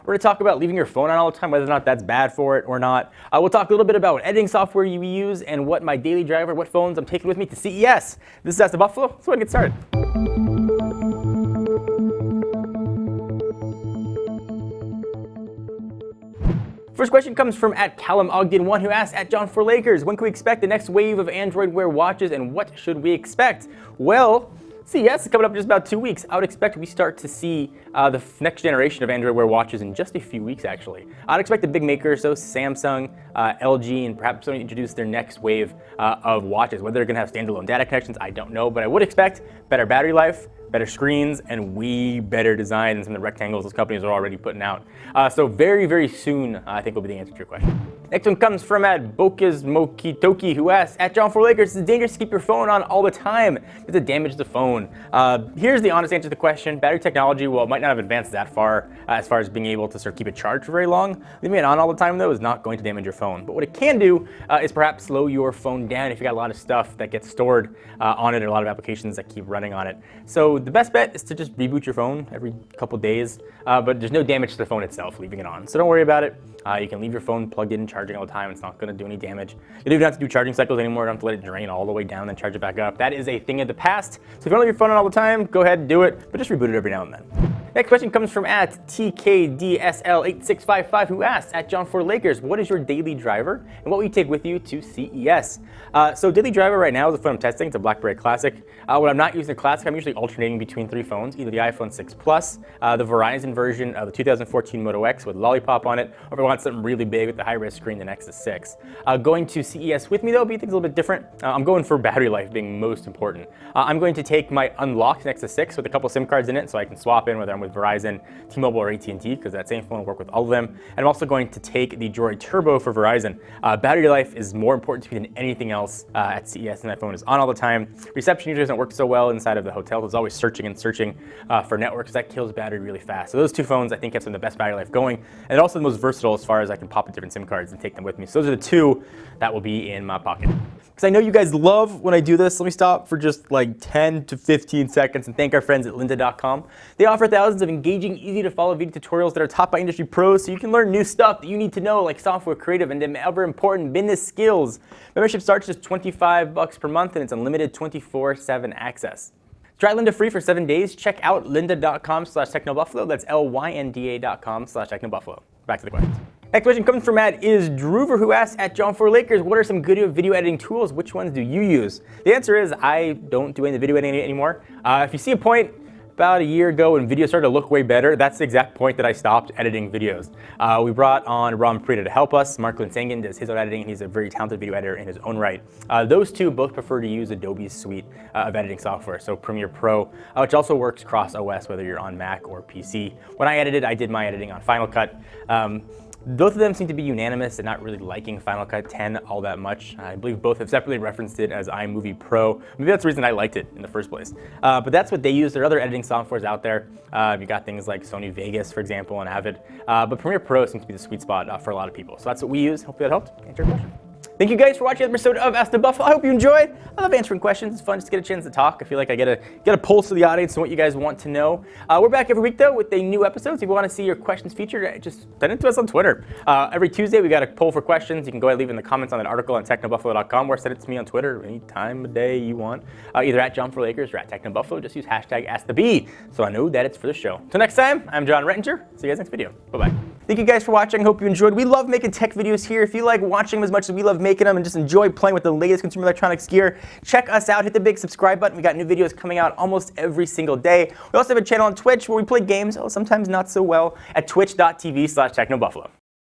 We're going to talk about leaving your phone on all the time, whether or not that's bad for it or not. We'll talk a little bit about what editing software you use and what my daily driver, what phones I'm taking with me to CES. This is Ask the Buffalo. Let's go ahead and get started. First question comes from @CallumOgden1, who asks @John4Lakers, when can we expect the next wave of Android Wear watches and what should we expect? Well, CES is coming up in just about 2 weeks. I would expect we start to see the next generation of Android Wear watches in just a few weeks, actually. I'd expect the big makers, so Samsung, LG, and perhaps Sony, introduce their next wave of watches. Whether they're going to have standalone data connections, I don't know, but I would expect better battery life, better screens, and way better design than some of the rectangles those companies are already putting out. So very, very soon, I think will be the answer to your question. Next one comes from @Bokizmokitoki, who asks @John4Lakers, is it dangerous to keep your phone on all the time? Does it damage the phone? Here's the honest answer to the question. Battery technology, well, it might not have advanced that far as being able to sort of keep it charged for very long. Leaving it on all the time, though, is not going to damage your phone. But what it can do is perhaps slow your phone down if you got a lot of stuff that gets stored on it, or a lot of applications that keep running on it. So the best bet is to just reboot your phone every couple days, but there's no damage to the phone itself leaving it on. So don't worry about it. You can leave your phone plugged in and charging all the time. It's not going to do any damage. You don't even have to do charging cycles anymore. You don't have to let it drain all the way down and charge it back up. That is a thing of the past. So if you don't leave your phone on all the time, go ahead and do it, but just reboot it every now and then. Next question comes from @TKDSL8655, who asks @John4Lakers, what is your daily driver and what will you take with you to CES? So daily driver right now is the phone I'm testing. It's a BlackBerry Classic. When I'm not using the Classic, I'm usually alternating between 3 phones, either the iPhone 6 Plus, the Verizon version of the 2014 Moto X with Lollipop on it, or if I want something really big with the high-res screen, the Nexus 6. Going to CES with me, though, be things a little bit different. I'm going for battery life being most important. I'm going to take my unlocked Nexus 6 with a couple SIM cards in it, so I can swap in whether I'm with Verizon, T-Mobile, or AT&T, because that same phone will work with all of them. And I'm also going to take the Droid Turbo for Verizon. Battery life is more important to me than anything else at CES, and that phone is on all the time. Reception usually doesn't work so well inside of the hotel. It's always searching for networks. That kills battery really fast. So those 2 phones, I think, have some of the best battery life going, and also the most versatile as far as I can pop in different SIM cards and take them with me. So those are the 2 that will be in my pocket. Because I know you guys love when I do this, let me stop for just like 10 to 15 seconds and thank our friends at lynda.com. They offer thousands of engaging, easy to follow video tutorials that are taught by industry pros, so you can learn new stuff that you need to know, like software, creative, and ever important business skills. Membership starts just $25 per month, and it's unlimited 24/7 access. Try Lynda free for 7 days. Check out lynda.com/technobuffalo. That's lynda.com/technobuffalo. Back to the questions. Next question comes from @isdruver, who asks @John4Lakers, what are some good video editing tools? Which ones do you use? The answer is I don't do any video editing anymore. If you see a point about a year ago when videos started to look way better, that's the exact point that I stopped editing videos. We brought on Ram Prita to help us. Mark Linsangan does his own editing, and he's a very talented video editor in his own right. Those 2 both prefer to use Adobe's suite of editing software, so Premiere Pro, which also works cross OS, whether you're on Mac or PC. When I edited, I did my editing on Final Cut. Both of them seem to be unanimous and not really liking Final Cut 10 all that much. I believe both have separately referenced it as iMovie Pro. Maybe that's the reason I liked it in the first place. But that's what they use. There are other editing softwares out there. You got things like Sony Vegas, for example, and Avid. But Premiere Pro seems to be the sweet spot for a lot of people. So that's what we use. Hopefully that helped answer your question. Thank you guys for watching another episode of Ask the Buffalo. I hope you enjoyed. I love answering questions. It's fun just to get a chance to talk. I feel like I get a pulse of the audience and what you guys want to know. We're back every week, though, with a new episode. So if you want to see your questions featured, just send it to us on Twitter. Every Tuesday, we got a poll for questions. You can go ahead and leave in the comments on that article on technobuffalo.com, or send it to me on Twitter any time of day you want. Either @John4Lakers or @TechnoBuffalo. Just use #AskTheBee so I know that it's for the show. Until next time, I'm John Rettinger. See you guys next video. Bye-bye. Thank you guys for watching. Hope you enjoyed. We love making tech videos here. If you like watching them as much as we love making them and just enjoy playing with the latest consumer electronics gear, check us out. Hit the big subscribe button. We got new videos coming out almost every single day. We also have a channel on Twitch where we play games, sometimes not so well, at twitch.tv/technobuffalo.